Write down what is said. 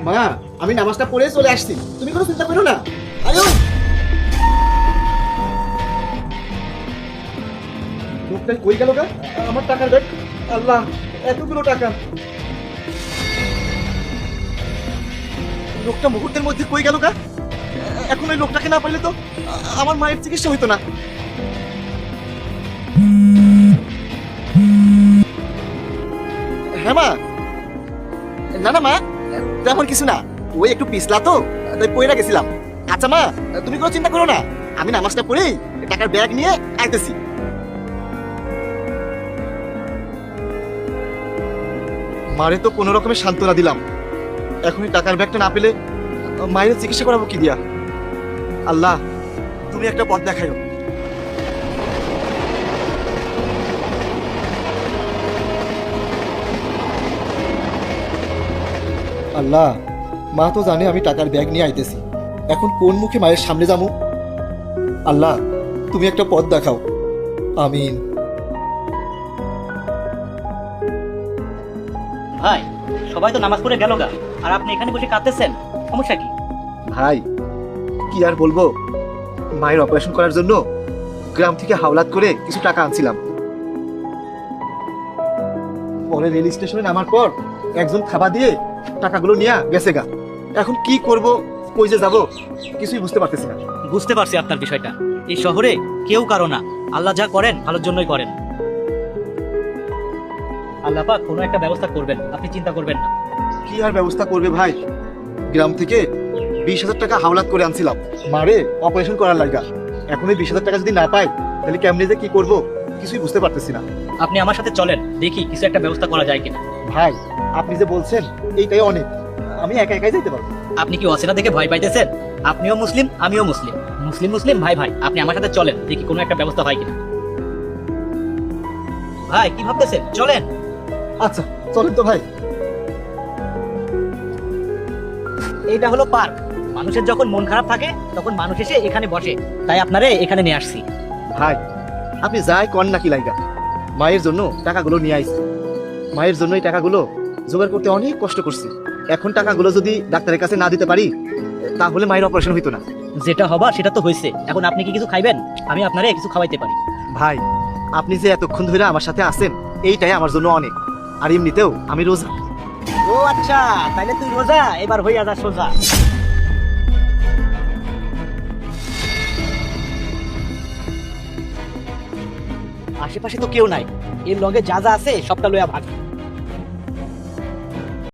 মা, আমি নামাজটা পড়ে চলে আসছি, তুমি কোনো চিন্তা করো না। আরে ওই লোকটা কই গেল গা? আমার টাকার ব্যাগ, আল্লাহ, এতগুলো টাকা। লোকটা মুহূর্তের মধ্যে কই গেল গা? এখন ওই লোকটাকে না পাইলে তো আমার মায়ের চিকিৎসা হইতো না। হ্যাঁ মা। না না মা, তেমন কিছু না, ওই একটু পিছলা তো, তাই পয়রা গেছিলাম। আচ্ছা মা, তুমি কোনো চিন্তা করো না, আমি নামাজটা পড়েই টাকার ব্যাগ নিয়ে আইতেছি। মারে তো কোনো রকমের সান্ত্বনা দিলাম, এখন এই টাকার ব্যাগটা না পেলে মায়ের চিকিৎসা করাবো কি দিয়া? আল্লাহ, তুমি একটা পথ দেখায়ো। আল্লাহ, মা তো জানে আমি টাকার ব্যাগ নিয়ে আইতেছি, এখন কোন মুখে মায়ের সামনে যাবো? আল্লাহ, তুমি একটা পথ দেখাও, আমিন। ভাই, সবাই তো নামাজ পড়ে গেল গা, আর আপনি এখানে বসে কাঁদতেছেন, সমস্যা কি? ভাই, কি আর বলবো, মায়ের অপারেশন করার জন্য গ্রাম থেকে হাওলাত করে কিছু টাকা আনছিলাম। পরে রেল স্টেশনে নামার পর একজন খাবার দিয়ে টাকাগুলো নিয়ে গেছে গা। এখন কি করব, কই যে যাব, কিছুই বুঝতে পারতেছি না। বুঝতে পারছি আপনার বিষয়টা। এই শহরে কেউ কারো না, আল্লাহ যা করেন ভালোর জন্যই করেন। আল্লাহ পাক কোনো একটা ব্যবস্থা করবেন, আপনি চিন্তা করবেন না। কি আর ব্যবস্থা করবে ভাই, গ্রাম থেকে 20,000 টাকা হাওলাত করে আনছিলাম মারে অপারেশন করার লাগা। এখন এই 20,000 টাকা যদি না পাই, তাহলে কেমনে যে কি করব, কিছুই বুঝতে পারতেছি না। আপনি আমার সাথে চলেন, দেখি কিছু একটা ব্যবস্থা করা যায় কিনা। ভাই, আপনি যে বলছেন এইটাই অনেক, আমি একা একাই যেতে পারবো। আপনি কি অচেনা দেখে ভয় পাইতেছেন? আপনিও মুসলিম, আমিও মুসলিম, মুসলিম মুসলিম ভাই ভাই। আপনি আমার সাথে চলেন, দেখি কোনো একটা ব্যবস্থা হয় কিনা। ভাই, কি ভাবতেছেন? চলেন। আচ্ছা, চলেন তো ভাই। এইটা হলো পার্ক। মানুষের যখন মন খারাপ থাকে তখন মানুষ এসে এখানে বসে, তাই আপনারে এখানে নিয়ে আসছি। ভাই, আপনি যাই কন নাকি লাইগা, মায়ের জন্য টাকাগুলো নিয়ে আইছি। মায়ের জন্য এই টাকাগুলো জোগাড় করতে অনেক কষ্ট করছি। এখন টাকাগুলো যদি ডাক্তারের কাছে না দিতে পারি, তাহলে মায়ের অপারেশন হইতো না। যেটা হবার সেটা তো হয়েছে, এখন আপনি কি কিছু খাইবেন? আমি আপনারে কিছু খাওয়াইতে পারি। ভাই, আপনি যে এতক্ষণ ধরে আমার সাথে আছেন, এইটাই আমার জন্য অনেক। আর এমনিতেও আমি রোজা। ও আচ্ছা, তাইলে তুই রোজা, এবার হইয়া যা সোজা। আশেপাশে তো কেউ নাই, এর লগে যা যা আছে সবটা লইয়া ভাগ।